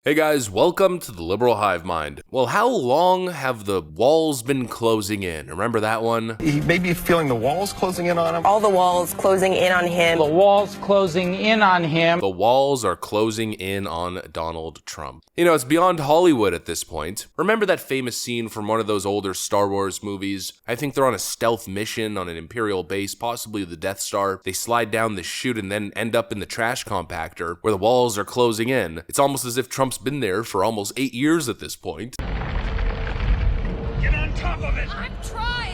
Hey guys, welcome to the Liberal Hive Mind. Well, how long have the walls been closing in? Remember that one? He may be feeling the walls closing in on him. All the walls closing in on him. The walls closing in on him. The walls are closing in on Donald Trump. You know, it's beyond Hollywood at this point. Remember that famous scene from one of those older Star Wars movies? I think they're on a stealth mission on an Imperial base, possibly the Death Star. They slide down the chute and then end up in the trash compactor where the walls are closing in. It's almost as if Trump's been there for almost 8 years at this point. Get on top of it! I'm trying!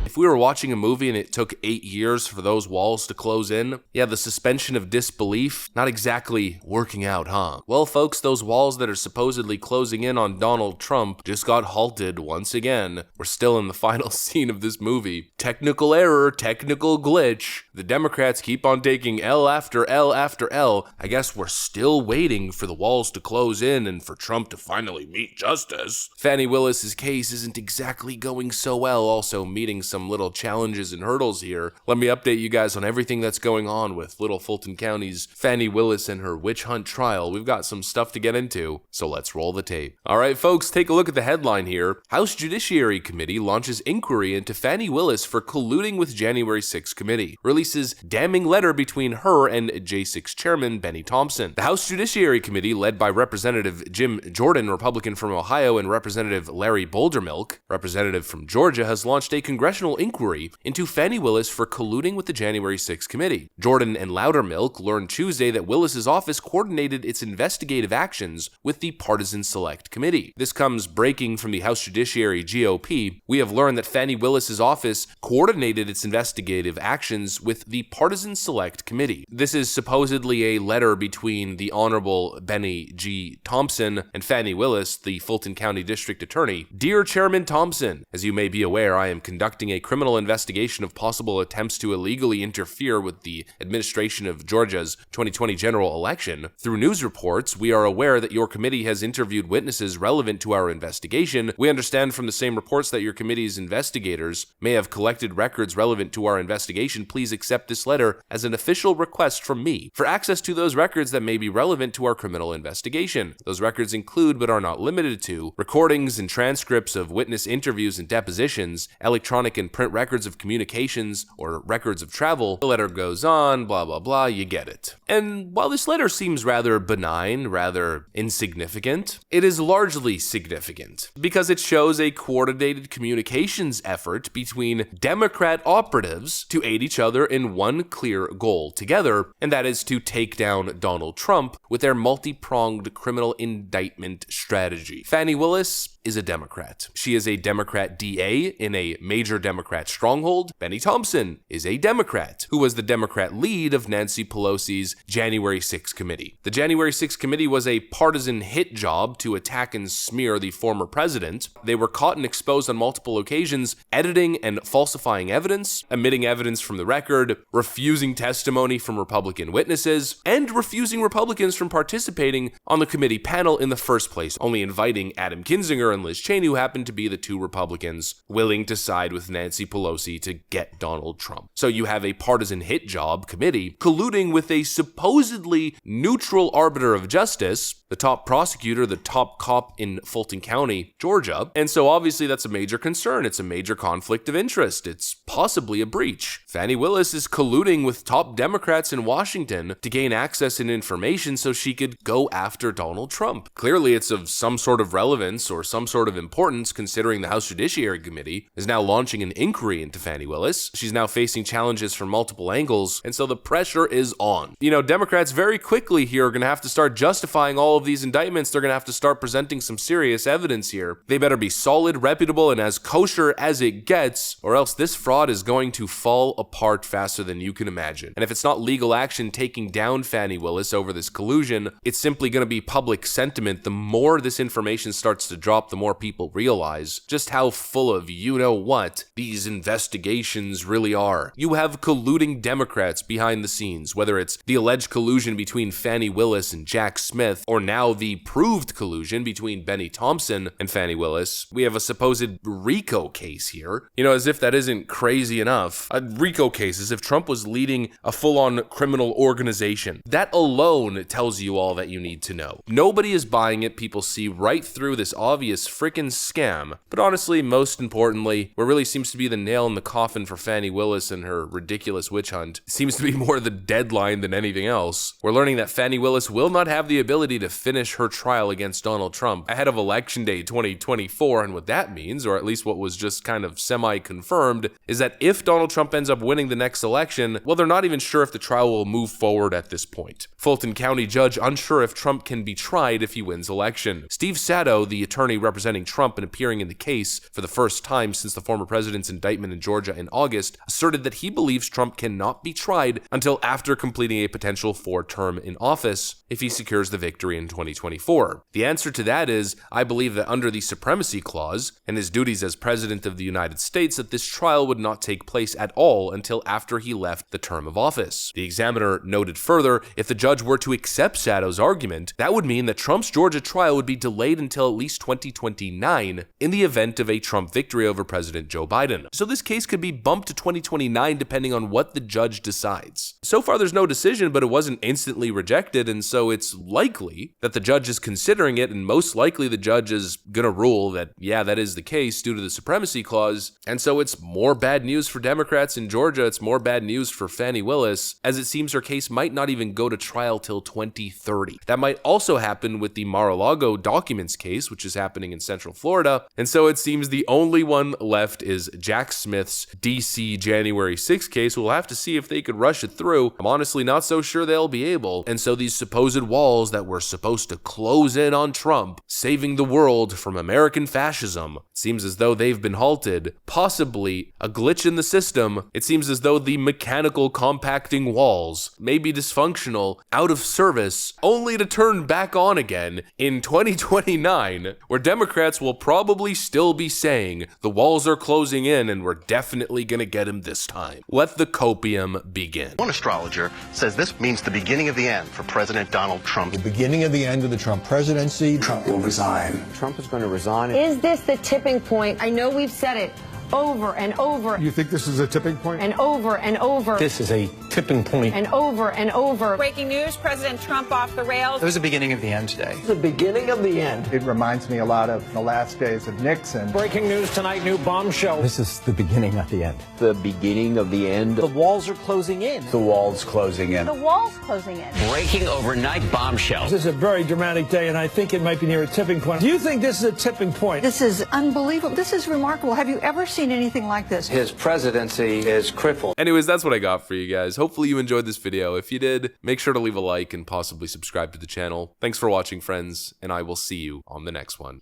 If we were watching a movie and it took 8 years for those walls to close in, yeah, the suspension of disbelief, not exactly working out, huh? Well, folks, those walls that are supposedly closing in on Donald Trump just got halted once again. We're still in the final scene of this movie. Technical error, technical glitch. The Democrats keep on taking L after L after L. I guess we're still waiting for the walls to close in and for Trump to finally meet justice. Fani Willis's case isn't exactly going so well, also meeting some little challenges and hurdles here. Let me update you guys on everything that's going on with Little Fulton County's Fani Willis and her witch hunt trial. We've got some stuff to get into, so let's roll the tape. Alright folks, take a look at the headline here. House Judiciary Committee launches inquiry into Fani Willis for colluding with January 6 committee. Releases damning letter between her and J6 chairman Benny Thompson. The House Judiciary Committee, led by Representative Jim Jordan, Republican from Ohio, and Representative Larry Bouldermilk, Representative from Georgia, has launched a congressional inquiry into Fani Willis for colluding with the January 6 committee. Jordan and Loudermilk learned Tuesday that Willis's office coordinated its investigative actions with the Partisan Select Committee. This comes breaking from the House Judiciary GOP. We have learned that Fani Willis's office coordinated its investigative actions with the Partisan Select Committee. This is supposedly a letter between the Honorable Benny G. Thompson and Fani Willis, the Fulton County District Attorney. Dear Chairman Thompson, as you may be aware, I am conducting a criminal investigation of possible attempts to illegally interfere with the administration of Georgia's 2020 general election. Through news reports, we are aware that your committee has interviewed witnesses relevant to our investigation. We understand from the same reports that your committee's investigators may have collected records relevant to our investigation. Please accept this letter as an official request from me for access to those records that may be relevant to our criminal investigation. Those records include, but are not limited to, recordings and transcripts of witness interviews and depositions, electronic and print records of communications, or records of travel. The letter goes on, blah blah blah, you get it. And while this letter seems rather benign, rather insignificant, it is largely significant because it shows a coordinated communications effort between Democrat operatives to aid each other in one clear goal together, and that is to take down Donald Trump with their multi-pronged criminal indictment strategy. Fani Willis is a Democrat. She is a Democrat DA in a major Democrat stronghold. Benny Thompson is a Democrat who was the Democrat lead of Nancy Pelosi's January 6 committee. The January 6 committee was a partisan hit job to attack and smear the former president. They were caught and exposed on multiple occasions, editing and falsifying evidence, omitting evidence from the record, refusing testimony from Republican witnesses, and refusing Republicans from participating on the committee panel in the first place, only inviting Adam Kinzinger and Liz Cheney, who happened to be the two Republicans willing to side with Nancy Pelosi to get Donald Trump. So you have a partisan hit job committee colluding with a supposedly neutral arbiter of justice, the top prosecutor, the top cop in Fulton County, Georgia. And so obviously that's a major concern. It's a major conflict of interest. It's possibly a breach. Fani Willis is colluding with top Democrats in Washington to gain access and information so she could go after Donald Trump. Clearly it's of some sort of relevance or some sort of importance, considering the House Judiciary Committee is now launching an inquiry into Fani Willis. She's now facing challenges from multiple angles, and so the pressure is on. You know, Democrats very quickly here are going to have to start justifying all of these indictments. They're going to have to start presenting some serious evidence here. They better be solid, reputable, and as kosher as it gets, or else this fraud is going to fall apart faster than you can imagine. And if it's not legal action taking down Fani Willis over this collusion, it's simply going to be public sentiment. The more this information starts to drop, the more people realize just how full of you-know-what these investigations really are. You have colluding Democrats behind the scenes, whether it's the alleged collusion between Fani Willis and Jack Smith, or now the proved collusion between Benny Thompson and Fani Willis. We have a supposed RICO case here. You know, as if that isn't crazy enough. A RICO case is if Trump was leading a full-on criminal organization. That alone tells you all that you need to know. Nobody is buying it. People see right through this obvious frickin' scam. But honestly, most importantly, what really seems to be the nail in the coffin for Fani Willis and her ridiculous witch hunt seems to be more the deadline than anything else. We're learning that Fani Willis will not have the ability to finish her trial against Donald Trump ahead of Election Day 2024, and what that means, or at least what was just kind of semi-confirmed, is that if Donald Trump ends up winning the next election, well, they're not even sure if the trial will move forward at this point. Fulton County judge unsure if Trump can be tried if he wins election. Steve Sato, the attorney representing Trump and appearing in the case for the first time since the former president's indictment in Georgia in August, asserted that he believes Trump cannot be tried until after completing a potential 4th term in office if he secures the victory in 2024. The answer to that is, I believe that under the Supremacy Clause and his duties as President of the United States, that this trial would not take place at all until after he left the term of office. The Examiner noted further, if the judge were to accept Sato's argument, that would mean that Trump's Georgia trial would be delayed until at least 2029 in the event of a Trump victory over President Joe Biden. So this case could be bumped to 2029 depending on what the judge decides. So far there's no decision, but it wasn't instantly rejected, and so it's likely that the judge is considering it, and most likely the judge is gonna rule that, yeah, that is the case due to the Supremacy Clause, and so it's more bad news for Democrats in Georgia, it's more bad news for Fani Willis, as it seems her case might not even go to trial till 2030. That might also happen with the Mar-a-Lago documents case, which is happening in Central Florida, and so it seems the only one left is Jack Smith's DC January 6th case. We'll have to see if they could rush it through. I'm honestly not so sure they'll be able, and so these supposed walls that were supposed to close in on Trump, saving the world from American fascism, seems as though they've been halted, possibly a glitch in the system. It seems as though the mechanical compacting walls may be dysfunctional, out of service, only to turn back on again in 2029, where Democrats will probably still be saying the walls are closing in and we're definitely gonna get him this time. Let the copium begin. One astrologer says this means the beginning of the end for President Donald Trump. The beginning of the end of the Trump presidency. Trump will resign. Trump is going to resign. Is this the tipping point? I know we've said it over and over. You think this is a tipping point? And over and over. This is a tipping point. And over and over. Breaking news, President Trump off the rails. It was the beginning of the end today. The beginning of the end. It reminds me a lot of the last days of Nixon. Breaking news tonight, new bombshell. This is the beginning of the end. The beginning of the end. The walls are closing in. The wall's closing in. The wall's closing in. Breaking overnight bombshell. This is a very dramatic day, and I think it might be near a tipping point. Do you think this is a tipping point? This is unbelievable. This is remarkable. Have you ever seen anything like this? His presidency is crippled. Anyways, that's what I got for you guys. Hopefully you enjoyed this video. If you did, make sure to leave a like and possibly subscribe to the channel. Thanks for watching, friends, and I will see you on the next one.